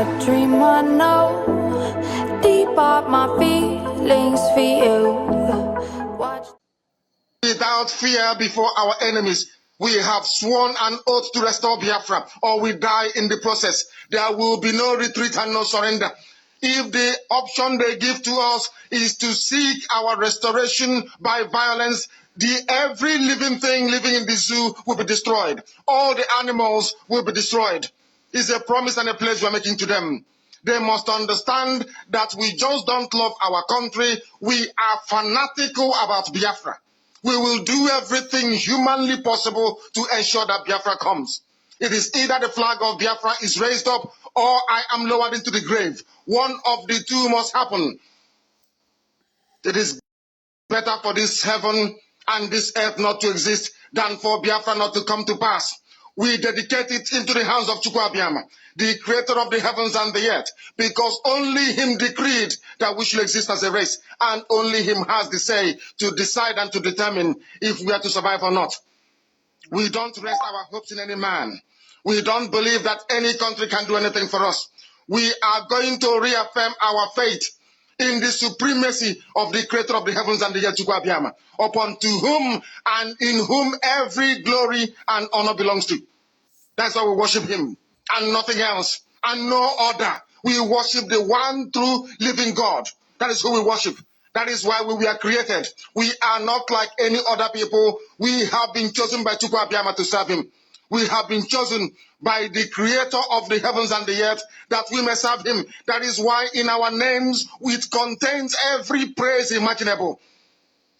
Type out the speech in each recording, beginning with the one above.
a dream I know. Deep up my feelings for you. Watch. Without fear before our enemies, we have sworn an oath to restore Biafra, or we die in the process. There will be no retreat and no surrender. If the option they give to us is to seek our restoration by violence, every living thing living in the zoo will be destroyed. All the animals will be destroyed. It's a promise and a pledge we're making to them. They must understand that we just don't love our country. We are fanatical about Biafra. We will do everything humanly possible to ensure that Biafra comes. It is either the flag of Biafra is raised up or I am lowered into the grave. One of the two must happen. It is better for this heaven and this earth not to exist than for Biafra not to come to pass. We dedicate it into the hands of Chukwu Abiyama, the creator of the heavens and the earth, because only him decreed that we should exist as a race, and only him has the say to decide and to determine if we are to survive or not. We don't rest our hopes in any man. We don't believe that any country can do anything for us. We are going to reaffirm our faith in the supremacy of the creator of the heavens and the earth, Chukwu Abiyama, upon to whom and in whom every glory and honor belongs to. That's why we worship him and nothing else and no other. We worship the one true living God. That is who we worship. That is why we were created. We are not like any other people. We have been chosen by Chukwu Abiyama to serve him. We have been chosen by the creator of the heavens and the earth that we may serve him. That is why in our names it contains every praise imaginable.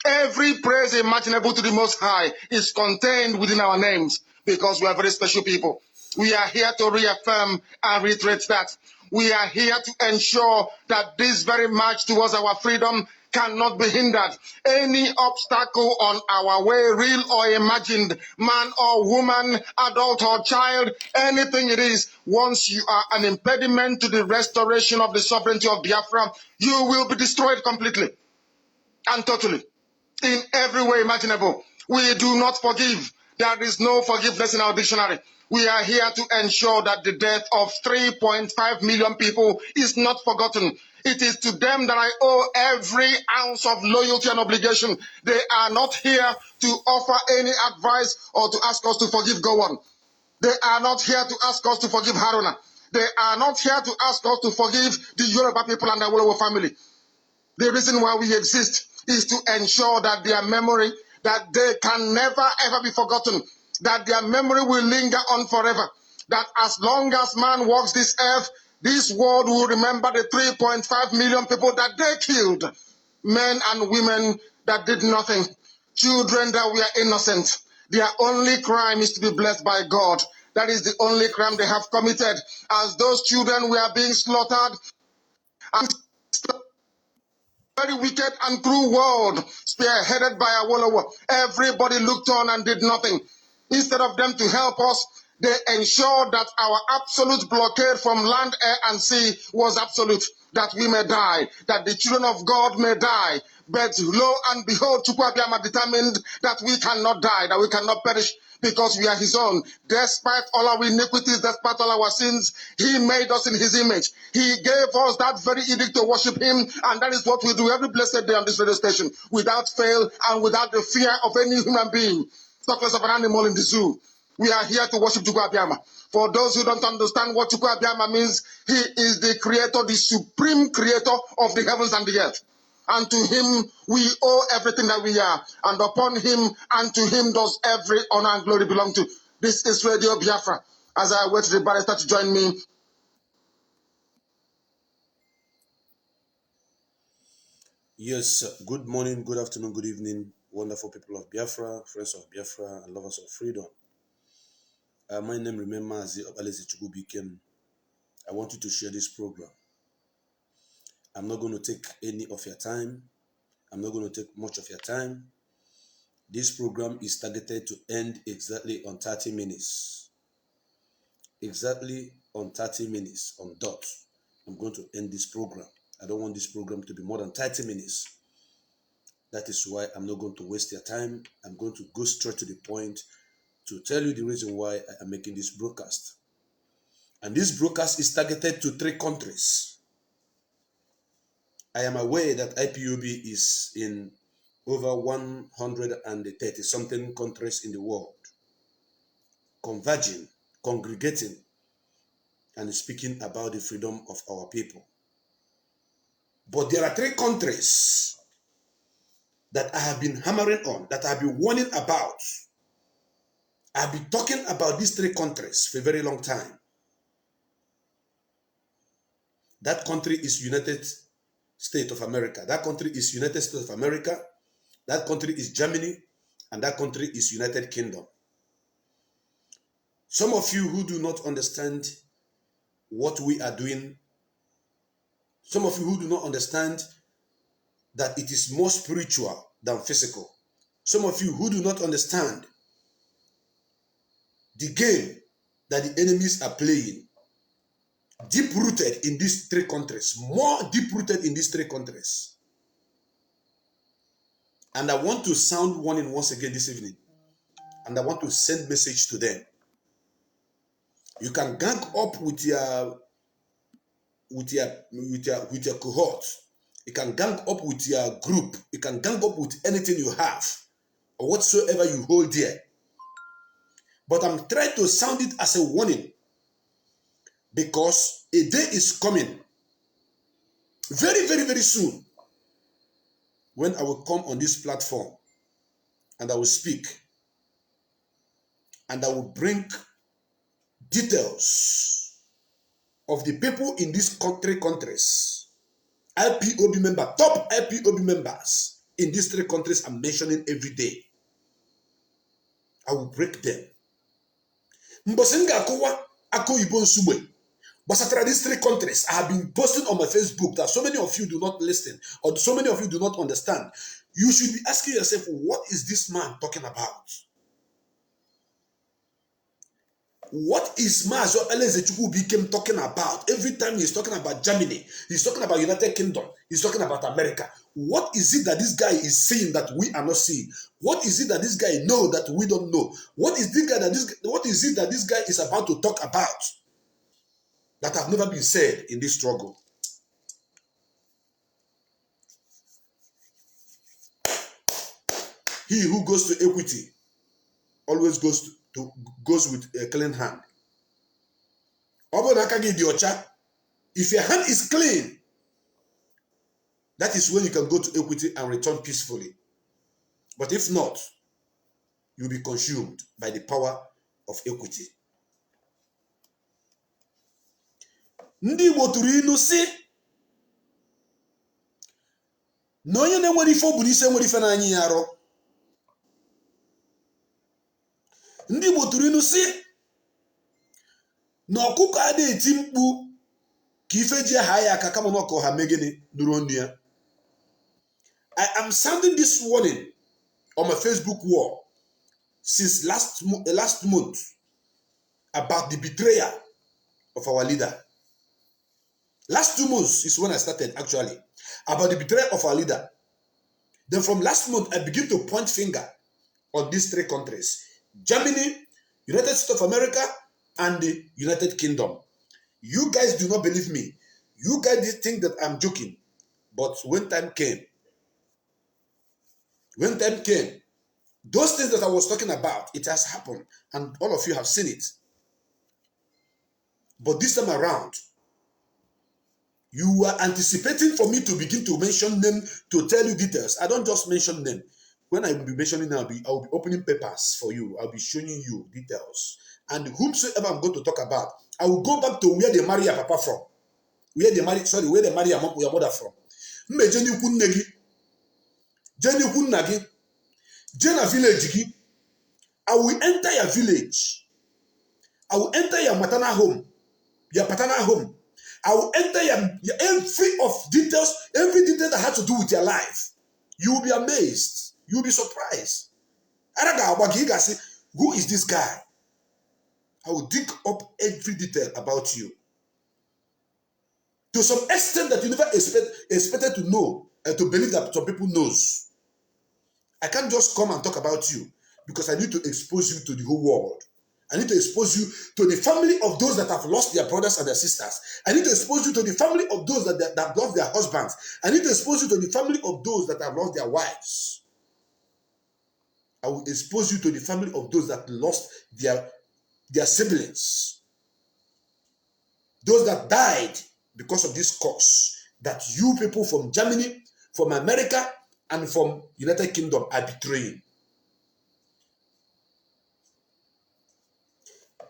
Every praise imaginable to the Most High is contained within our names because we are very special people. We are here to reaffirm and reiterate that. We are here to ensure that this very march towards our freedom cannot be hindered. Any obstacle on our way, real or imagined, man or woman, adult or child, anything it is, once you are an impediment to the restoration of the sovereignty of Biafra, you will be destroyed completely and totally. In every way imaginable. We do not forgive. There is no forgiveness in our dictionary. We are here to ensure that the death of 3.5 million people is not forgotten. It is to them that I owe every ounce of loyalty and obligation. They are not here to offer any advice or to ask us to forgive Gowon. They are not here to ask us to forgive Haruna. They are not here to ask us to forgive the Yoruba people and the Awolowo family. The reason why we exist is to ensure that their memory, that they can never ever be forgotten, that their memory will linger on forever, that as long as man walks this earth, this world will remember the 3.5 million people that they killed, men and women that did nothing, children that were innocent. Their only crime is to be blessed by God. That is the only crime they have committed. As those children were being slaughtered and very wicked and cruel world, spearheaded by Awolowo. Everybody looked on and did nothing. Instead of them to help us, they ensured that our absolute blockade from land, air, and sea was absolute, that we may die, that the children of God may die. But lo and behold, Chukwu Abiyama determined that we cannot die, that we cannot perish, because we are his own. Despite all our iniquities, despite all our sins, he made us in his image. He gave us that very edict to worship him, and that is what we do every blessed day on this radio station, without fail and without the fear of any human being, not less of an animal in the zoo. We are here to worship Chukwu Abiyama. For those who don't understand what Chukwu Abiyama means, he is the creator, the supreme creator of the heavens and the earth. And to him we owe everything that we are. And upon him and to him does every honor and glory belong to. This is Radio Biafra. As I wait the barrister to join me. Yes, good morning, good afternoon, good evening, wonderful people of Biafra, friends of Biafra, and lovers of freedom. My name remains Mazi Obalezi Chukwubikem. I want you to share this program. I'm not going to take any of your time. I'm not going to take much of your time. This program is targeted to end exactly on 30 minutes. Exactly on 30 minutes, on dot. I'm going to end this program. I don't want this program to be more than 30 minutes. That is why I'm not going to waste your time. I'm going to go straight to the point to tell you the reason why I am making this broadcast. And this broadcast is targeted to 3 countries. I am aware that IPOB is in over 130 something countries in the world, converging, congregating, and speaking about the freedom of our people. But there are 3 countries that I have been hammering on, that I have been warning about. I have been talking about these 3 countries for a very long time. That country is United States of America. That country is United States of America. That country is Germany. And that country is United Kingdom. Some of you who do not understand what we are doing, some of you who do not understand that it is more spiritual than physical, some of you who do not understand the game that the enemies are playing, deep-rooted in these 3 countries, more deep-rooted in these 3 countries. And I want to sound warning once again this evening, and I want to send message to them. You can gang up with your cohort. You can gang up with your group. You can gang up with anything you have or whatsoever you hold dear. But I'm trying to sound it as a warning, because a day is coming very, very, very soon when I will come on this platform and I will speak and I will bring details of the people in these 3 countries, IPOB member, top IPOB members in these 3 countries I'm mentioning every day. I will break them. But these 3 countries, I have been posting on my Facebook that so many of you do not listen, or so many of you do not understand. You should be asking yourself, what is this man talking about? What is Mazo Elezechukwu became talking about? Every time he's talking about Germany, he's talking about United Kingdom, he's talking about America. What is it that this guy is saying that we are not seeing? What is it that this guy knows that we don't know? What is it that this guy is about to talk about that have never been said in this struggle? He who goes to equity always goes with a clean hand. If your hand is clean, that is when you can go to equity and return peacefully. But if not, you'll be consumed by the power of equity. Ndị Igbo tụrụ ilu sị na onye na-enwere ife ọ bụ n'isi enwere ife n'anya ya arụ. Ndị Igbo tụrụ ilu sị na ọkụkọ adịghị eti mkpu ka ife ji aha ya aka kama na ọkụ ha megịnị nụrụ ọnụ ya. I am sounding this warning on my Facebook wall since last month about the betrayal of our leader. Last 2 months is when I started actually about the betrayal of our leader. Then from last month, I begin to point finger on these 3 countries: Germany, United States of America, and the United Kingdom. You guys do not believe me. You guys think that I'm joking. But when time came, those things that I was talking about, it has happened. And all of you have seen it. But this time around, you were anticipating for me to begin to mention them, to tell you details. I don't just mention them. When I will be mentioning them, I will be opening papers for you. I'll be showing you details. And whomsoever I'm going to talk about, I will go back to where they marry your papa from. Where they marry your mother from. Jena village. I will enter your village. I will enter your maternal home, your paternal home. I will enter your every detail that has to do with your life. You will be amazed. You will be surprised. Who is this guy? I will dig up every detail about you. To some extent that you never expected to know and to believe that some people knows. I can't just come and talk about you because I need to expose you to the whole world. I need to expose you to the family of those that have lost their brothers and their sisters. I need to expose you to the family of those that have lost their husbands. I need to expose you to the family of those that have lost their wives. I will expose you to the family of those that lost their siblings. Those that died because of this cause that you people from Germany, from America, and from United Kingdom are betraying.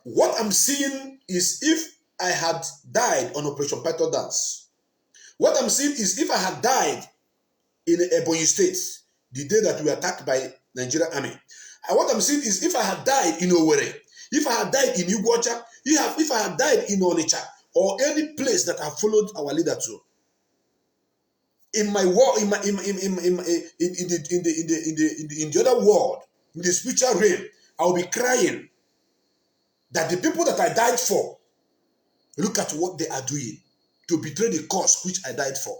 What I'm seeing is if I had died on Operation Python Dance. What I'm seeing is if I had died in Ebonyi State, the day that we were attacked by Nigerian army. And what I'm seeing is if I had died in Owerri, if I had died in Iguacha, if I had died in Onitsha, or any place that I followed our leader to, in my world, in the other world, in the spiritual realm, I will be crying that the people that I died for, look at what they are doing to betray the cause which I died for.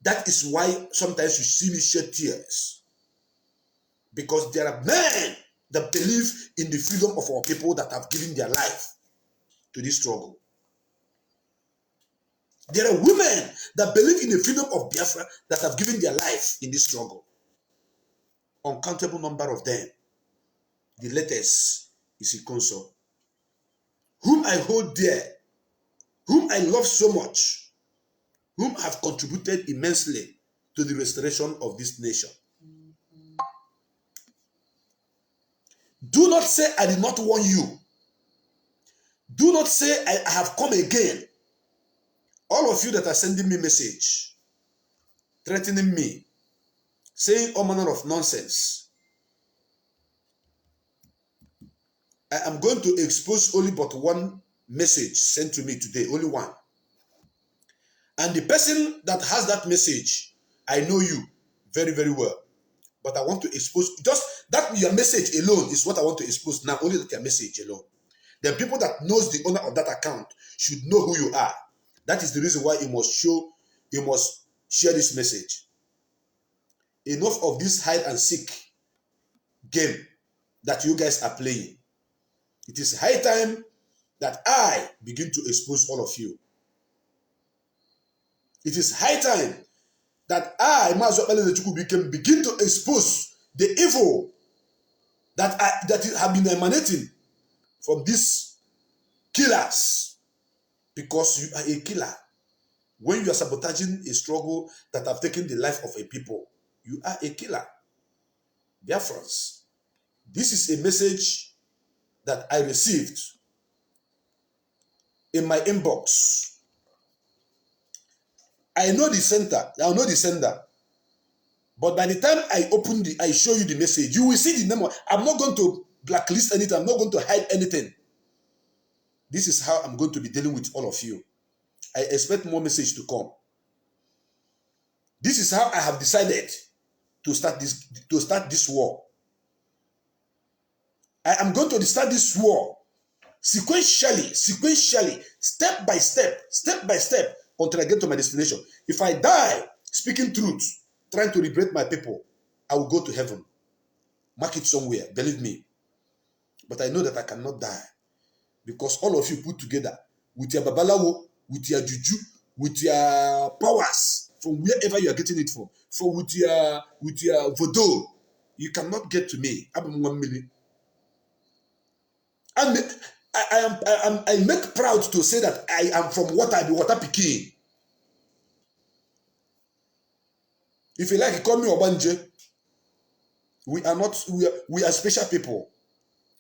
That is why sometimes you see me shed tears. Because there are men that believe in the freedom of our people that have given their life to this struggle. There are women that believe in the freedom of Biafra that have given their life in this struggle. Uncountable number of them. The latest is Ikonso, whom I hold dear, whom I love so much, whom have contributed immensely to the restoration of this nation. Do not say I did not warn you. Do not say I have come again. All of you that are sending me message, threatening me, saying all manner of nonsense, I am going to expose only but one message sent to me today, only one. And the person that has that message, I know you very, very well. But I want to expose, just that your message alone is what I want to expose now, only that your message alone. The people that knows the owner of that account should know who you are. That is the reason why you must share this message. Enough of this hide and seek game that you guys are playing. It is high time that I begin to expose all of you. It is high time that I, Maazwi Okpebholo Chukwubikem, begin to expose the evil that have been emanating from these killers. Because you are a killer. When you are sabotaging a struggle that have taken the life of a people, you are a killer. Biafrans, this is a message that I received in my inbox. I know the sender. But by the time I show you the message, you will see the name. I'm not going to blacklist anything. I'm not going to hide anything. This is how I'm going to be dealing with all of you. I expect more message to come. This is how I have decided to start this war. I am going to start this war sequentially, step by step, until I get to my destination. If I die speaking truth, trying to liberate my people, I will go to heaven. Mark it somewhere, believe me. But I know that I cannot die. Because all of you put together, with your babalawo, with your juju, with your powers, from wherever you are getting it from with your voodoo, you cannot get to me. I'm 1 million. And I make proud to say that I am from Water Pikin. If you like, you call me Obanje. We are special people.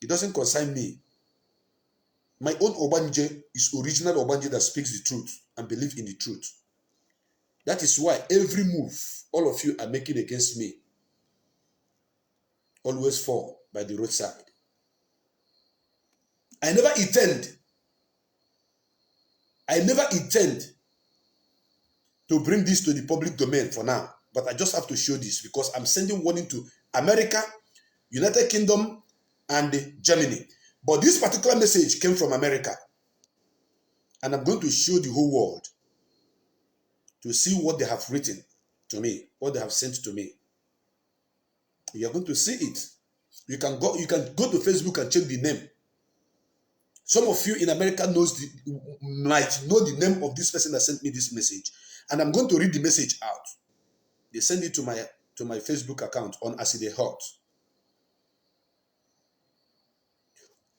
It doesn't concern me. My own Obanje is original Obanje that speaks the truth and believes in the truth. That is why every move all of you are making against me always fall by the roadside. I never intend to bring this to the public domain for now, but I just have to show this because I'm sending warning to America, United Kingdom, and Germany. But this particular message came from America, and I'm going to show the whole world to see what they have written to me, what they have sent to me. You are going to see it. You can go to Facebook and check the name Some of you in America might know the name of this person that sent me this message. And I'm going to read the message out. They send it to my Facebook account on Aside Hot.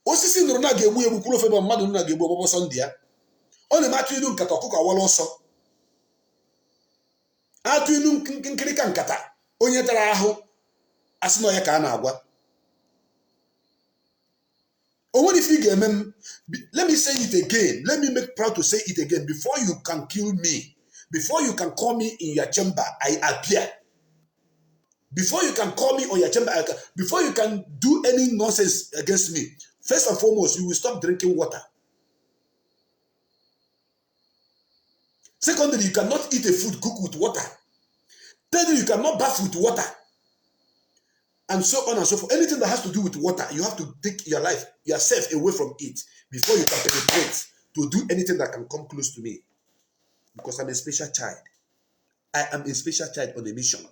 Osisi nụrụ na ga-egbu egbu kwuru ofe mmadụ na ga-egbu ọgbọgbọ Sunday ya. Ọ na-ematụ ilu nkata ọkụkọ awala ọsọ. Atụ ilu nkirika nkata onye tara ahụ asị na ya ka a na-agwa. Let me say it again. Let me make proud to say it again. Before you can kill me, before you can call me in your chamber, I appear. Before you can call me on your chamber, before you can do any nonsense against me, first and foremost, you will stop drinking water. Secondly, you cannot eat a food cooked with water. Thirdly, you cannot bath with water. And so on and so forth. Anything that has to do with water, you have to take yourself away from it before you can penetrate to do anything that can come close to me. Because I'm a special child. I am a special child on a mission.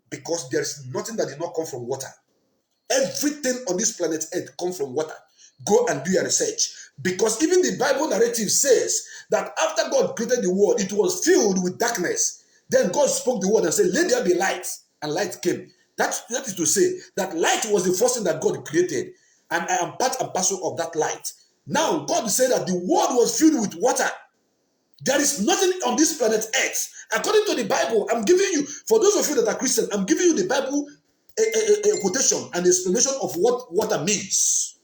Because there is nothing that did not come from water. Everything on this planet Earth comes from water. Go and do your research. Because even the Bible narrative says that after God created the world, it was filled with darkness. Then God spoke the word and said, let there be light. And light came. That is to say that light was the first thing that God created. And I am part and parcel of that light. Now, God said that the world was filled with water. There is nothing on this planet Earth. According to the Bible, I'm giving you, for those of you that are Christian, I'm giving you the Bible a quotation and explanation of what water means.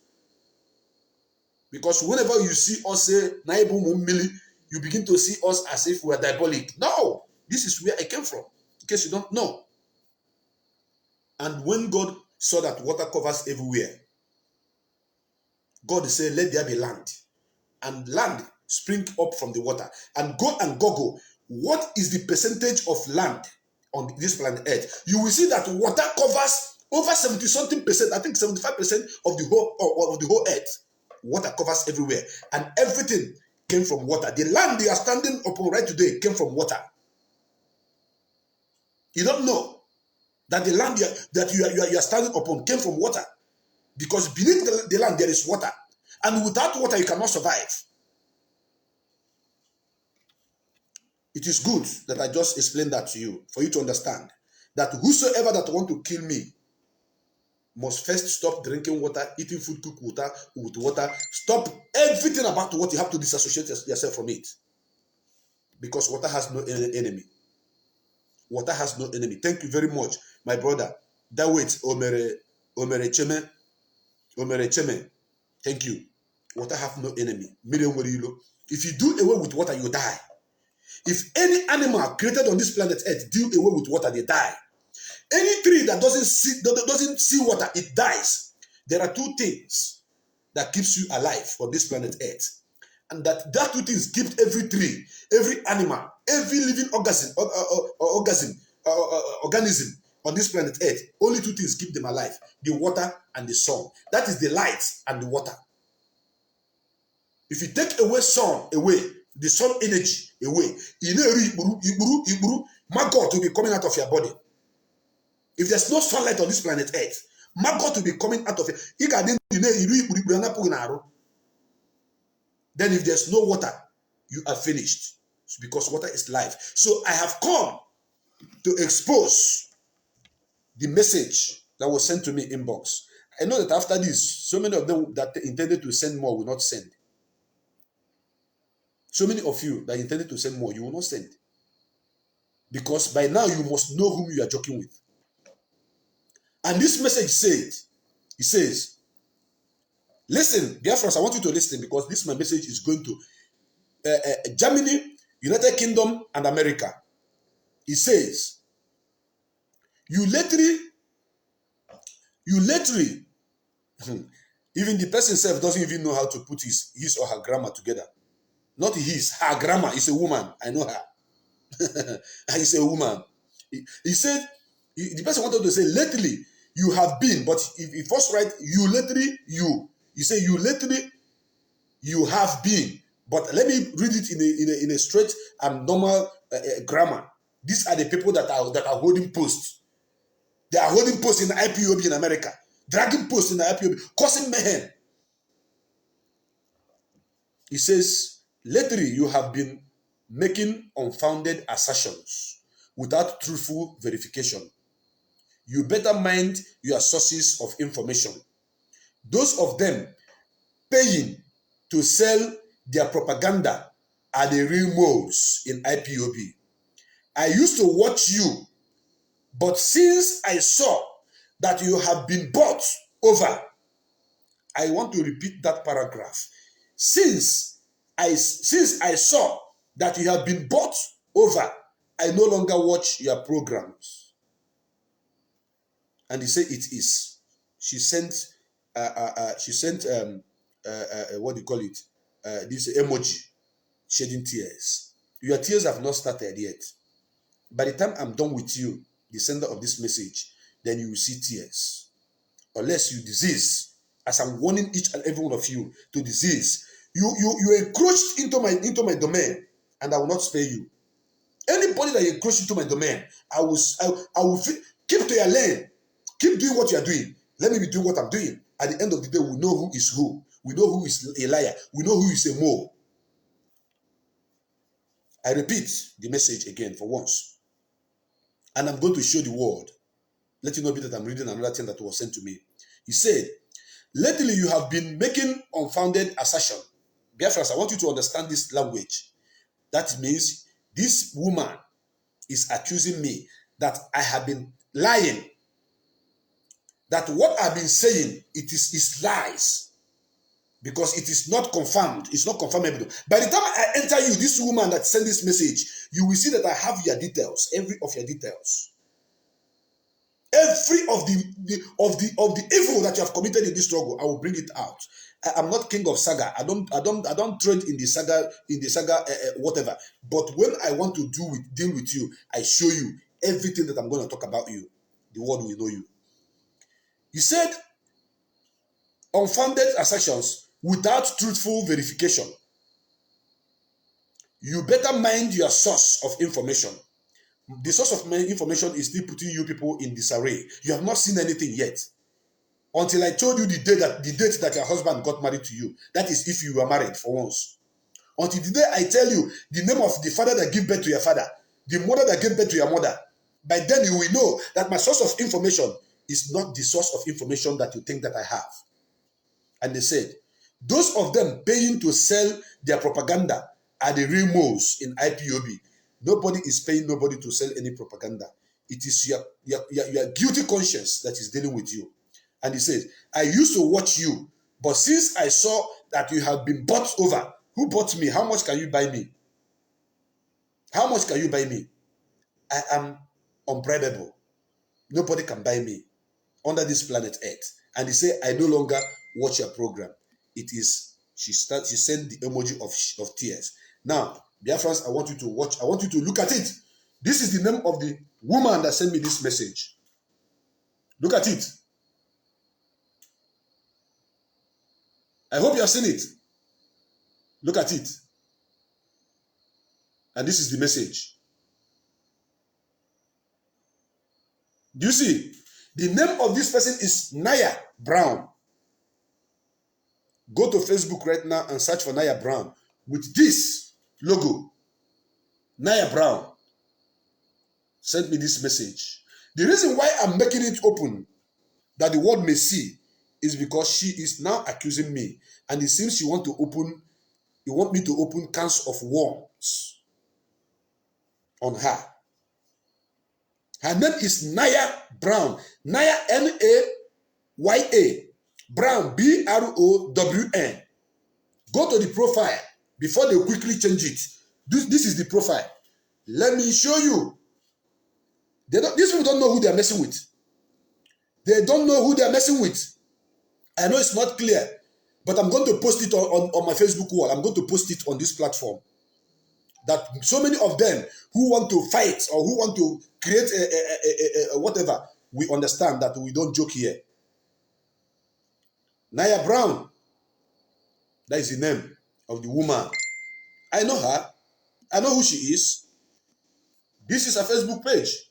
Because whenever you see us say, you begin to see us as if we are diabolic. No, this is where I came from, in case you don't know. And when God saw that water covers everywhere, God said, let there be land. And land spring up from the water. And go and Google, what is the percentage of land on this planet Earth? You will see that water covers over 70-something percent, I think 75% of the whole Earth. Water covers everywhere. And everything came from water. The land they are standing upon right today came from water. You don't know that the land that you are standing upon came from water. Because beneath the land there is water. And without water you cannot survive. It is good that I just explained that to you, for you to understand that whosoever that want to kill me must first stop drinking water, eating food cooked with water. Stop everything about what you have to disassociate yourself from it. Because water has no enemy. Water has no enemy. Thank you very much, my brother. That wait, Omere Cheme. Thank you. Water have no enemy. If you do away with water, you die. If any animal created on this planet Earth do away with water, they die. Any tree that doesn't see water, it dies. There are two things that keeps you alive on this planet Earth. And that two things keep every tree, every animal, every living organism on this planet Earth. Only two things keep them alive: the water and the sun. That is the light and the water. If you take away the sun energy away, maggot will be coming out of your body. If there's no sunlight on this planet Earth, maggot will be coming out of it. Then if there's no water, you are finished. It's because water is life. So I have come to expose the message that was sent to me inbox. I know that after this, so many of them that intended to send more will not send. So many of you that intended to send more, you will not send. Because by now you must know whom you are joking with. And this message says, listen, dear friends, I want you to listen, because this my message is going to Germany, United Kingdom, and America. It says, you literally, even the person himself doesn't even know how to put his or her grammar together. Not her grammar is a woman. I know her. It's a woman. He said, the person wanted to say, lately, you have been, but if you first write, you literally, you say, you literally, you have been. But let me read it in a straight and normal grammar. These are the people that are holding posts. They are holding posts in the IPOB in America, dragging posts in the IPOB, causing mayhem. He says, lately you have been making unfounded assertions without truthful verification. You better mind your sources of information. Those of them paying to sell their propaganda are the real moles in IPOB. I used to watch you, but since I saw that you have been bought over, I want to repeat that paragraph. Since I saw that you have been bought over, I no longer watch your programs. And he said it is. She sent what do you call it? This emoji, shedding tears. Your tears have not started yet. By the time I'm done with you, the sender of this message, then you will see tears. Unless you disease, as I'm warning each and every one of you to disease, you encroached into my domain, and I will not spare you. Anybody that encroached into my domain, I will keep to your lane. Keep doing what you are doing. Let me be doing what I'm doing. At the end of the day, we know who is who. We know who is a liar. We know who is a mole. I repeat the message again for once. And I'm going to show the world. Let you know that I'm reading another thing that was sent to me. He said, lately you have been making unfounded assertion. Biafras, I want you to understand this language. That means this woman is accusing me that I have been lying. That what I've been saying, it is lies. Because it is not confirmed. It's not confirmable. By the time I enter you, this woman that sent this message, you will see that I have your details, every of your details. Every of the evil that you have committed in this struggle, I will bring it out. I'm not king of saga. I don't trade in the saga whatever. But when I want to deal with you, I show you everything that I'm going to talk about you. The world will know you. He said, unfounded assertions without truthful verification. You better mind your source of information. The source of information is still putting you people in disarray. You have not seen anything yet. Until I told you the date that your husband got married to you. That is if you were married for once. Until the day I tell you the name of the father that gave birth to your father, the mother that gave birth to your mother. By then you will know that my source of information is not the source of information that you think that I have. And they said, those of them paying to sell their propaganda are the real moles in IPOB. Nobody is paying nobody to sell any propaganda. It is your guilty conscience that is dealing with you. And he says, I used to watch you, but since I saw that you have been bought over, who bought me? How much can you buy me? How much can you buy me? I am unbribable. Nobody can buy me under this planet Earth. And he said, I no longer watch your program. It is, she sent the emoji of tears. Now, Biafrans, I want you to watch. I want you to look at it. This is the name of the woman that sent me this message. Look at it. I hope you have seen it. Look at it. And this is the message. Do you see? The name of this person is Naya Brown. Go to Facebook right now and search for Naya Brown with this logo. Naya Brown sent me this message. The reason why I'm making it open that the world may see is because she is now accusing me, and it seems she want me to open cans of worms on her. Her name is Naya Brown. Naya, Naya, Brown, Brown. Go to the profile before they quickly change it. This is the profile. Let me show you. These people don't know who they are messing with. They don't know who they are messing with. I know it's not clear, but I'm going to post it on my Facebook wall. I'm going to post it on this platform. That so many of them who want to fight or who want to create a whatever, we understand that we don't joke here. Naya Brown, that is the name of the woman. I know her. I know who she is. This is her Facebook page.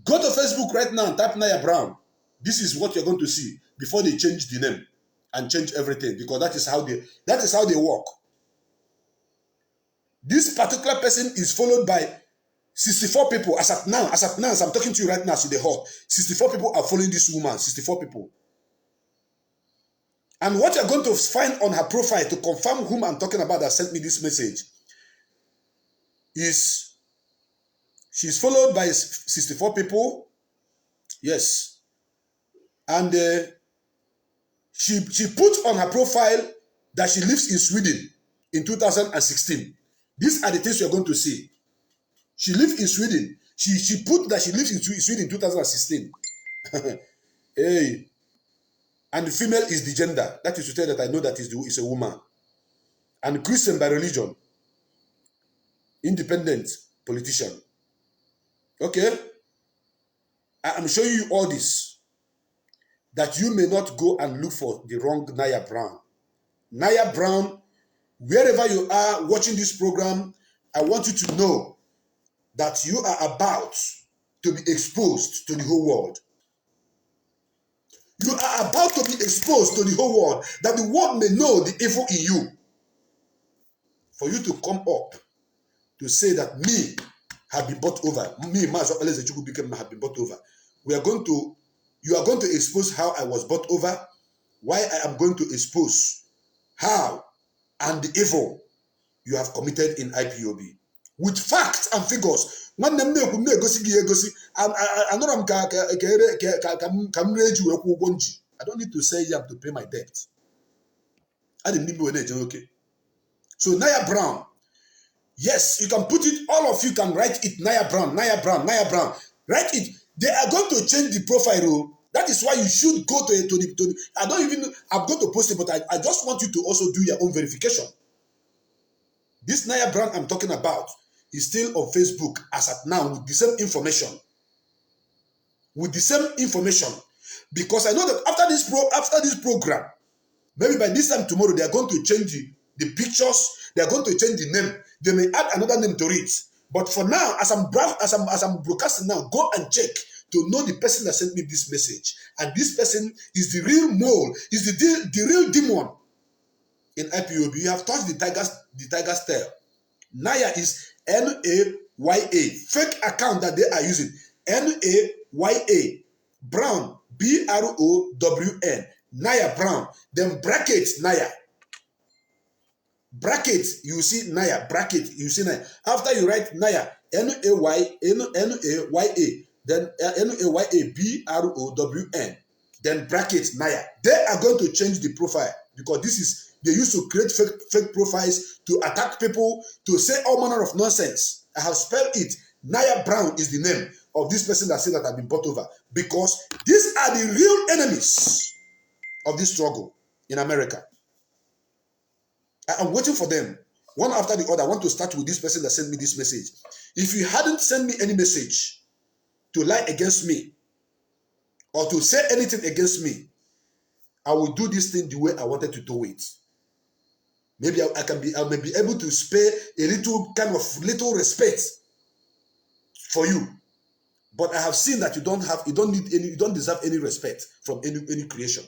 Go to Facebook right now and type Naya Brown. This is what you're going to see before they change the name and change everything, because that is how they work. This particular person is followed by 64 people. As of now, as I'm talking to you right now, so the hot 64 people are following this woman. 64 people. And what you're going to find on her profile to confirm whom I'm talking about that sent me this message is she's followed by 64 people. Yes. And she put on her profile that she lives in Sweden in 2016. These are the things you're going to see. She lived in Sweden. She put that she lives in Sweden in 2016. Hey. And the female is the gender. That is to tell that I know that is a woman. And Christian by religion. Independent politician. Okay? I am showing you all this, that you may not go and look for the wrong Naya Brown. Naya Brown, wherever you are watching this program, I want you to know that you are about to be exposed to the whole world. You are about to be exposed to the whole world, that the world may know the evil in you. For you to come up to say that me have been bought over, me, Maazị Chukwubikem, have been bought over. You are going to expose how I was bought over, why I am going to expose how and the evil you have committed in IPOB. With facts and figures. I don't need to say you have to pay my debt. I didn't even know. Okay. So Naya Brown, yes, you can put it, all of you can write it, Naya Brown, Naya Brown, Naya Brown. Write it. They are going to change the profile. That is why you should go to the I don't even know, I'm going to post it, but I just want you to also do your own verification. This Naya Brown I'm talking about is still on Facebook as at now with the same information. With the same information. Because I know that after this program, maybe by this time tomorrow, they are going to change the pictures, they are going to change the name. They may add another name to it. But for now, as I'm broadcasting now, go and check to know the person that sent me this message. And this person is the real mole, is the real demon in IPOB. You have touched the tiger's tail. Naya is Naya. Fake account that they are using. Naya. Brown. Brown. Naya Brown. Then bracket Naya. Bracket, you see Naya. Bracket, you see Naya. After you write Naya, Naya. Then Naya. Brown. Then bracket Naya. They are going to change the profile because they used to create fake profiles to attack people, to say all manner of nonsense. I have spelled it. Naya Brown is the name of this person that said that I've been bought over. Because these are the real enemies of this struggle in America. I am waiting for them, one after the other. I want to start with this person that sent me this message. If you hadn't sent me any message to lie against me or to say anything against me, I will do this thing the way I wanted to do it. Maybe I may be able to spare a little respect for you. But I have seen that you don't deserve any respect from any creation.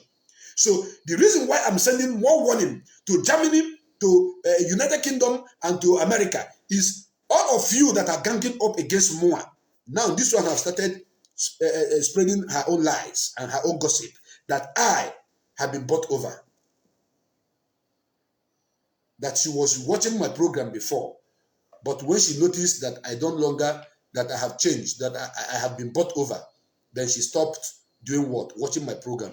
So the reason why I'm sending more warning to Germany, to United Kingdom, and to America is all of you that are ganging up against Moa. Now this one has started spreading her own lies and her own gossip that I have been bought over. That she was watching my program before, but when she noticed that that I have changed, that I have been bought over, then she stopped doing what? Watching my program.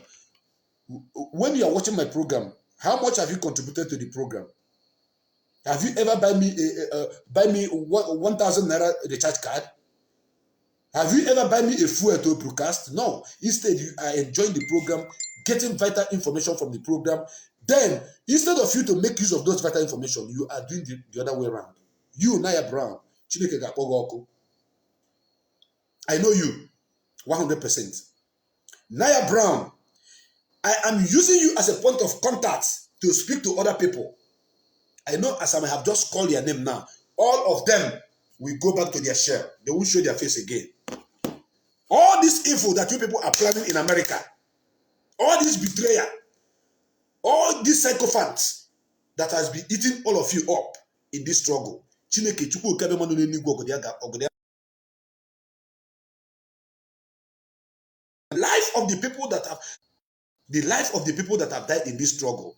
When you are watching my program, how much have you contributed to the program? Have you ever buy me 1,000 naira recharge card? Have you ever buy me a fuel to broadcast? No. Instead, you are enjoying the program, getting vital information from the program. Then, instead of you to make use of those vital information, you are doing the other way around. You, Naya Brown, I know you 100%. Naya Brown, I am using you as a point of contact to speak to other people. I know as I have just called your name now, all of them will go back to their shell. They won't show their face again. All this evil that you people are planning in America, all this betrayal, all these sycophants that has been eating all of you up in this struggle. Life of the people that have died in this struggle,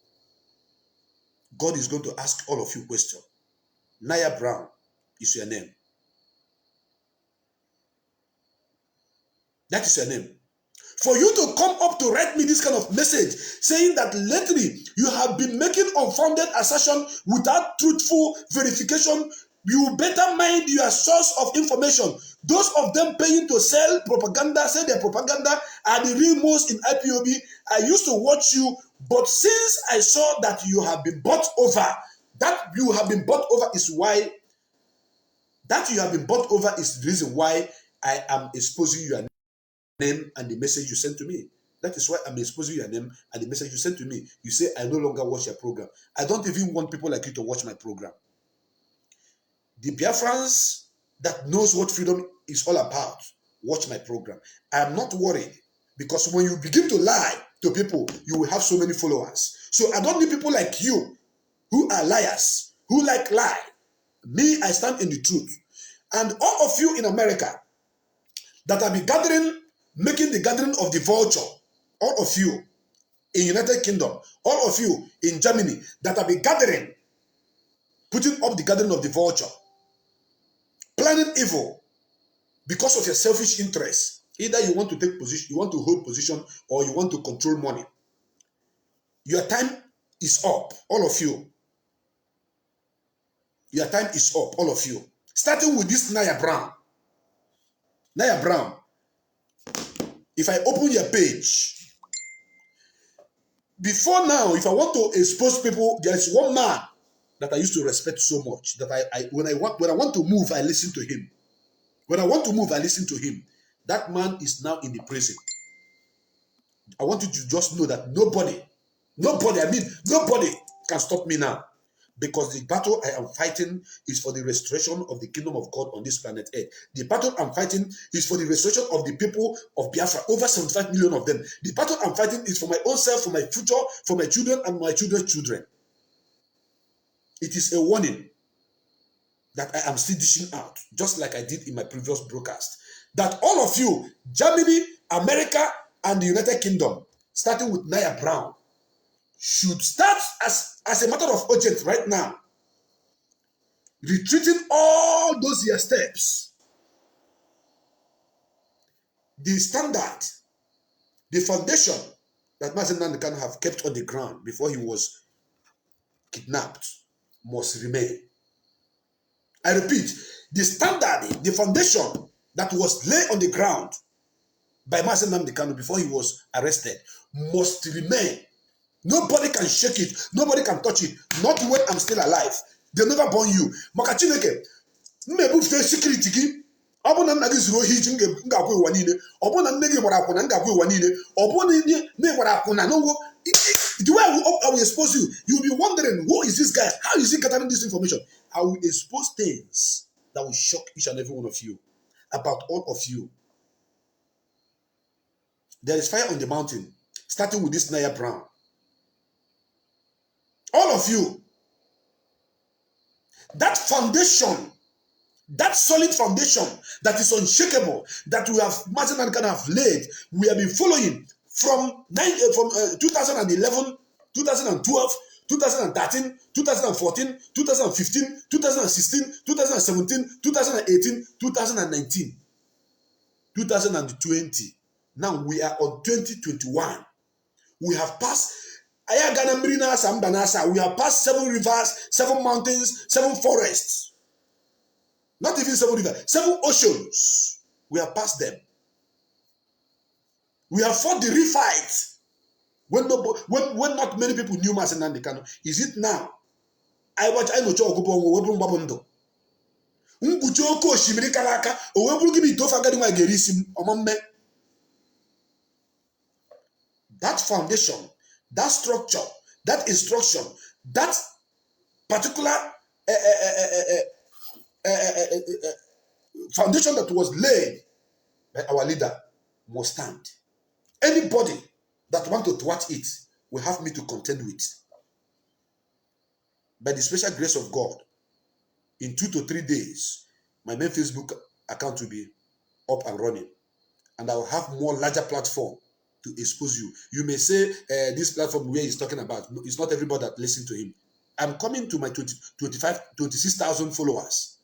God is going to ask all of you questions. Naya Brown is your name. That is your name. For you to come up to write me this kind of message saying that lately you have been making unfounded assertion without truthful verification, you better mind your source of information. Those of them paying to sell propaganda, say their propaganda are the real most in IPOB. I used to watch you, but since I saw that you have been bought over, is the reason why I am exposing your name and the message you sent to me. That is why I'm exposing your name and the message you sent to me. You say, I no longer watch your program. I don't even want people like you to watch my program. The Biafrans that knows what freedom is all about, watch my program. I am not worried, because when you begin to lie to people, you will have so many followers. So I don't need people like you who are liars, who like lie. Me, I stand in the truth. And all of you in America that have been gathering, making the gathering of the vulture, all of you in United Kingdom, all of you in Germany that have been gathering, putting up the gathering of the vulture, planning evil because of your selfish interests. Either you want to take position, you want to hold position, or you want to control money. Your time is up, all of you. Your time is up, all of you. Starting with this Naya Brown. Naya Brown, if I open your page, before now, if I want to expose people, there is one man that I used to respect so much that when I want to move, I listen to him. When I want to move, I listen to him. That man is now in the prison. I want you to just know that nobody can stop me now. Because the battle I am fighting is for the restoration of the kingdom of God on this planet Earth. The battle I'm fighting is for the restoration of the people of Biafra, over 75 million of them. The battle I'm fighting is for my own self, for my future, for my children and my children's children. It is a warning that I am still dishing out, just like I did in my previous broadcast, that all of you, Germany, America, and the United Kingdom, starting with Naya Brown, should start as a matter of urgent right now, retreating all those your steps. The standard, the foundation that Mazen Nandekan have kept on the ground before he was kidnapped must remain. I repeat, the standard, the foundation that was laid on the ground by Mazen Nandekan before he was arrested must remain. Nobody can shake it. Nobody can touch it. Not when I'm still alive. They never born you. Makachineke, move the security key. Obona na gizuru ohi ji ngakwa iwa niile. Obona nne gị gbara akwụna ngakwa iwa niile. Obona nne gbara akwụna no. The way I will expose you, you'll be wondering, who is this guy? How is he gathering this information? I will expose things that will shock each and every one of you, about all of you. There is fire on the mountain, starting with this Naya Brown. All of you, that foundation, that solid foundation that is unshakable, that we have, Mazen Nandekan have laid, we have been following from 2011, 2012, 2013, 2014, 2015, 2016, 2017, 2018, 2019, 2020. Now we are on 2021. We have passed. We have passed 7 rivers, 7 mountains, 7 forests. Not even 7 rivers, 7 oceans. We have passed them. We have fought the real fight. When not many people knew Mazen Nandekan. Is it now? I watch I know Chogobo Webun Babondo. Unguchoko Shimiri Kalaka, or Webun give me Tofa Gadima Gerisim, Omame. That foundation, that structure, that instruction, that particular foundation that was laid by our leader, must stand. Anybody that want to thwart it will have me to contend with. By the special grace of God, in 2 to 3 days, my main Facebook account will be up and running. And I will have more larger platform to expose you. You may say this platform where he's talking about, it's not everybody that listens to him. I'm coming to my 26,000 followers.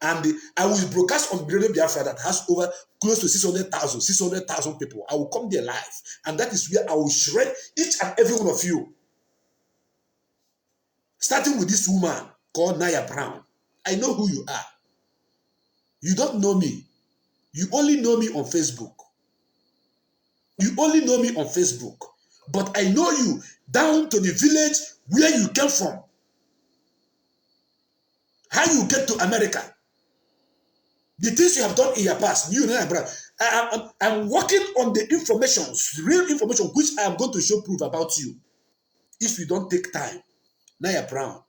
And I will broadcast on Radio Biafra that has over close to 600,000 people. I will come there live. And that is where I will shred each and every one of you. Starting with this woman called Naya Brown. I know who you are. You don't know me. You only know me on Facebook. You only know me on Facebook. But I know you down to the village where you came from. How you get to America. The things you have done in your past. You know, I'm working on the information, real information, which I am going to show proof about you. If you don't take time. Naya Brown.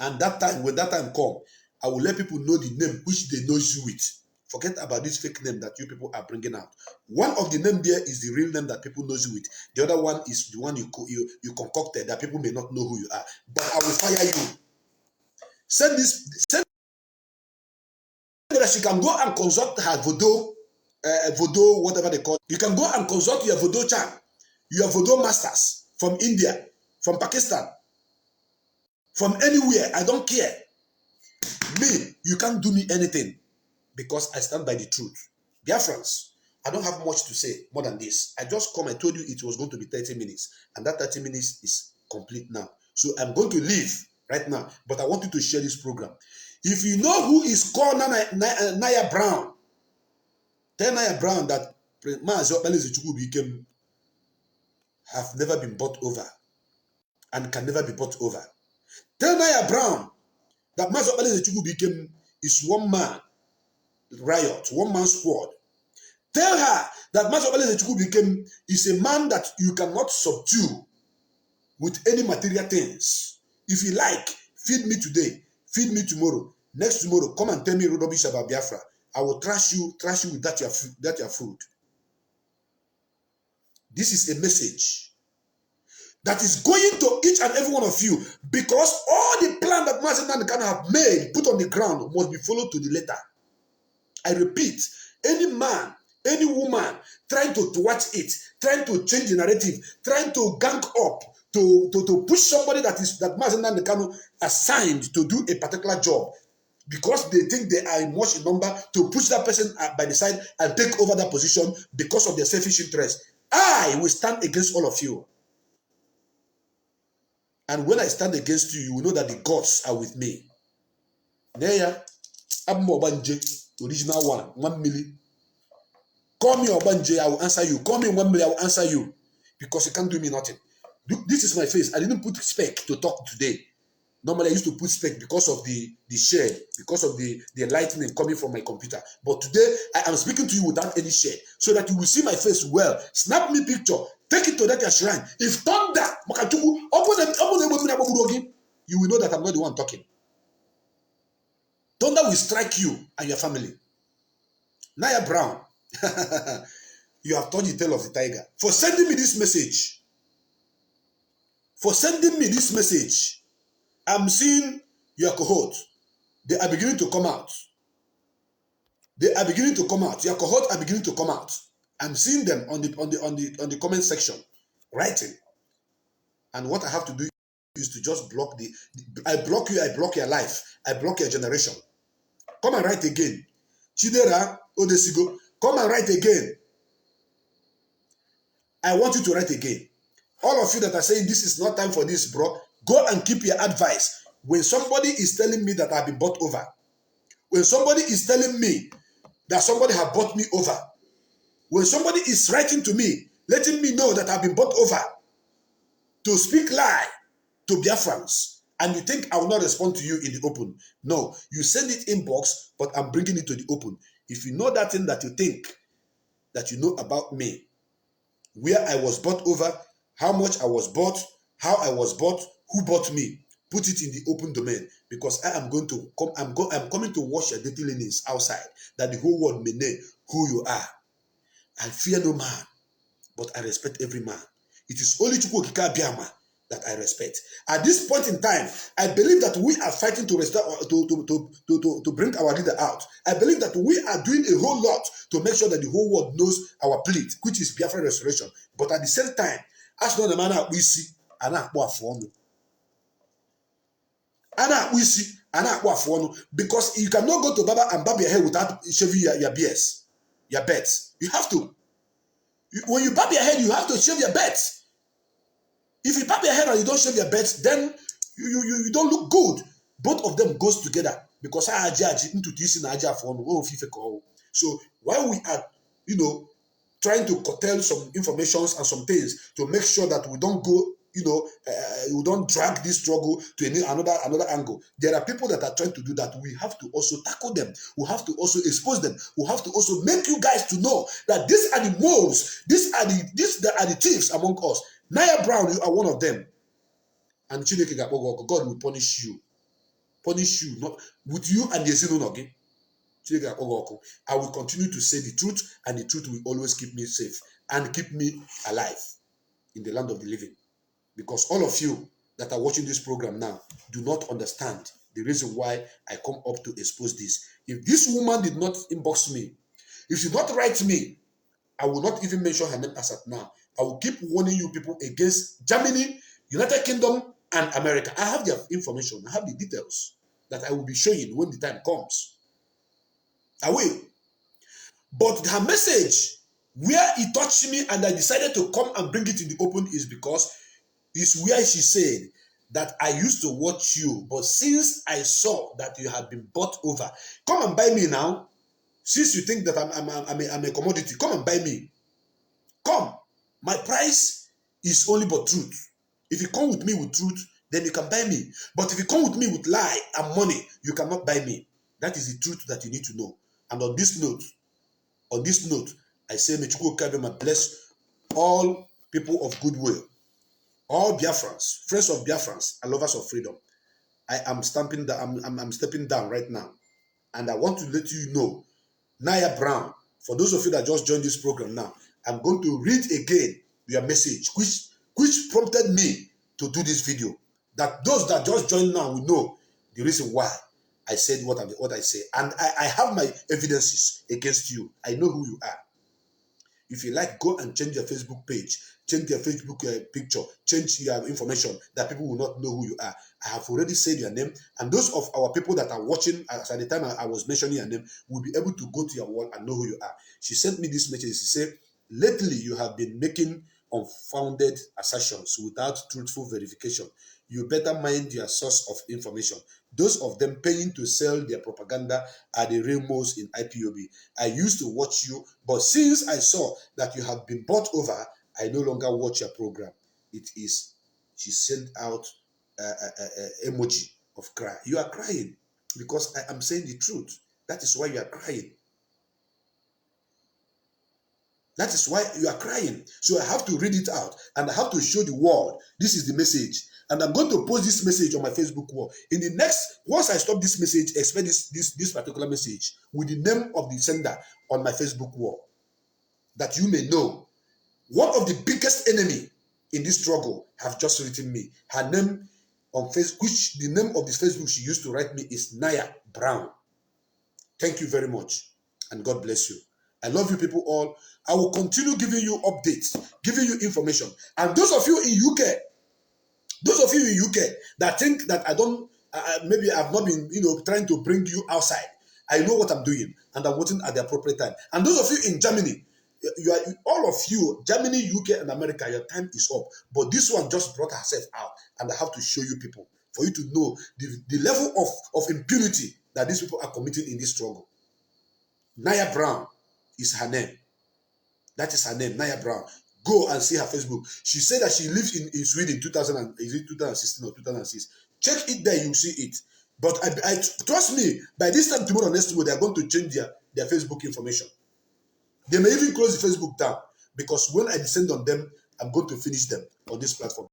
And that time, when that time come, I will let people know the name which they know you with. Forget about this fake name that you people are bringing out. One of the name there is the real name that people know you with. The other one is the one you concocted that people may not know who you are. But I will fire you. Send that she can go and consult her Voodoo, whatever they call it. You can go and consult your Voodoo charm, your Voodoo masters from India, from Pakistan, from anywhere. I don't care. Me, you can't do me anything because I stand by the truth. Biafrans, I don't have much to say more than this. I just come, I told you it was going to be 30 minutes, and that 30 minutes is complete now. So I'm going to leave right now, but I want you to share this program. If you know who is called Naya Brown, tell Naya Brown that Maazị Okpalaeze Chukwubuikem have never been bought over and can never be bought over. Tell Naya Brown that Maazị Okpalaeze Chukwubuikem is one man riot, one man squad. Tell her that Maazị Okpalaeze Chukwubuikem is a man that you cannot subdue with any material things. If you like, feed me today, feed me tomorrow. Next tomorrow, come and tell me rubbish about Biafra. I will trash you with that your food. This is a message that is going to each and every one of you, because all the plan that Maazị Nnamdi Kanu have made, put on the ground, must be followed to the letter. I repeat, any man, any woman trying to thwart it, trying to change the narrative, trying to gang up, to push somebody that Maazị Nnamdi Kanu assigned to do a particular job, because they think they are much in number, to push that person by the side and take over that position because of their selfish interest. I will stand against all of you. And when I stand against you, you will know that the gods are with me. There, I'm Obanje, original one, 1 million. Call me Obanje, I will answer you. Call me 1 million, I will answer you. Because you can't do me nothing. This is my face. I didn't put spec to talk today. Normally, I used to put spec because of the shade, because of the lightning coming from my computer. But today, I am speaking to you without any shade, so that you will see my face well. Snap me picture, take it to that shrine. If thunder, you will know that I'm not the one talking. Thunder will strike you and your family. Naya Brown, you have told the tale of the tiger. For sending me this message, I'm seeing your cohort. They are beginning to come out. Your cohort are beginning to come out. I'm seeing them on the comment section, writing. And what I have to do is to just block I block you, I block your life, I block your generation. Come and write again. Chidera Odesigo, come and write again. I want you to write again. All of you that are saying this is not time for this, bro, go and keep your advice. When somebody is telling me that I've been bought over, when somebody is telling me that somebody have bought me over, when somebody is writing to me, letting me know that I've been bought over to speak lie to Biafrans, and you think I will not respond to you in the open. No, you send it inbox, but I'm bringing it to the open. If you know that thing that you think that you know about me, where I was bought over, how much I was bought, how I was bought, who bought me, put it in the open domain, because I am going to come. I'm coming to wash your dirty linens outside, that the whole world may know who you are. I fear no man, but I respect every man. It is only Chukwu Okike Abiama that I respect. At this point in time, I believe that we are fighting to restore, to bring our leader out. I believe that we are doing a whole lot to make sure that the whole world knows our plea, which is Biafra restoration. But at the same time, as no the man we see, because you cannot go to Baba and barb your hair without shaving your beards, your beds. You have to. When you barb your head, you have to shave your beds. If you barb your head and you don't shave your beds, then you don't look good. Both of them goes together because so while we are, trying to curtail some informations and some things to make sure that we don't go, we don't drag this struggle to another angle. There are people that are trying to do that. We have to also tackle them. We have to also expose them. We have to also make you guys to know that these are the moles. These are the thieves among us. Naya Brown, you are one of them. And God will punish you. Punish you, not with you and the Ezinonogi. I will continue to say the truth, and the truth will always keep me safe and keep me alive in the land of the living. Because all of you that are watching this program now do not understand the reason why I come up to expose this. If this woman did not inbox me, if she did not write me, I will not even mention her name as at now. I will keep warning you people against Germany, United Kingdom, and America. I have their information. I have the details that I will be showing when the time comes. I will. But her message, where it touched me and I decided to come and bring it in the open, is because it's where she said that I used to watch you, but since I saw that you had been bought over, come and buy me now. Since you think that I'm a commodity, come and buy me. Come. My price is only but truth. If you come with me with truth, then you can buy me. But if you come with me with lie and money, you cannot buy me. That is the truth that you need to know. And on this note, I say, may Chukwu Okike Abiama bless all people of goodwill, all Biafrans, friends of Biafrans, and lovers of freedom. I am stamping down. I'm stepping down right now, and I want to let you know, Naya Brown. For those of you that just joined this program now, I'm going to read again your message, which prompted me to do this video. That those that just joined now will know the reason why I said what I say, and I have my evidences against you. I know who you are. If you like, go and change your Facebook page, change your Facebook picture, change your information that people will not know who you are. I have already said your name, and those of our people that are watching at the time I was mentioning your name will be able to go to your wall and know who you are. She sent me this message. She said, lately you have been making unfounded assertions without truthful verification. You better mind your source of information. Those of them paying to sell their propaganda are the real most in IPOB. I used to watch you, but since I saw that you have been bought over, I no longer watch your program. It is, she sent out emoji of cry. You are crying because I am saying the truth. That is why you are crying. That is why you are crying. So I have to read it out and I have to show the world this is the message. And I'm going to post this message on my Facebook wall. In the next, once I stop this message, expect this particular message with the name of the sender on my Facebook wall. That you may know one of the biggest enemy in this struggle have just written me. Her name on Facebook, which the name of this Facebook she used to write me is Naya Brown. Thank you very much. And God bless you. I love you people all. I will continue giving you updates, giving you information. And those of you in UK, that think that I don't, maybe I've not been, trying to bring you outside. I know what I'm doing, and I'm waiting at the appropriate time. And those of you in Germany, all of you, Germany, UK, and America, your time is up. But this one just brought herself out, and I have to show you people for you to know the level of impunity that these people are committing in this struggle. Naya Brown is her name. That is her name, Naya Brown. Go and see her Facebook. She said that she lived in Sweden in 2016 or 2006. Check it there, you'll see it. But I trust me, by this time tomorrow, next week, they are going to change their Facebook information. They may even close the Facebook down because when I descend on them, I'm going to finish them on this platform.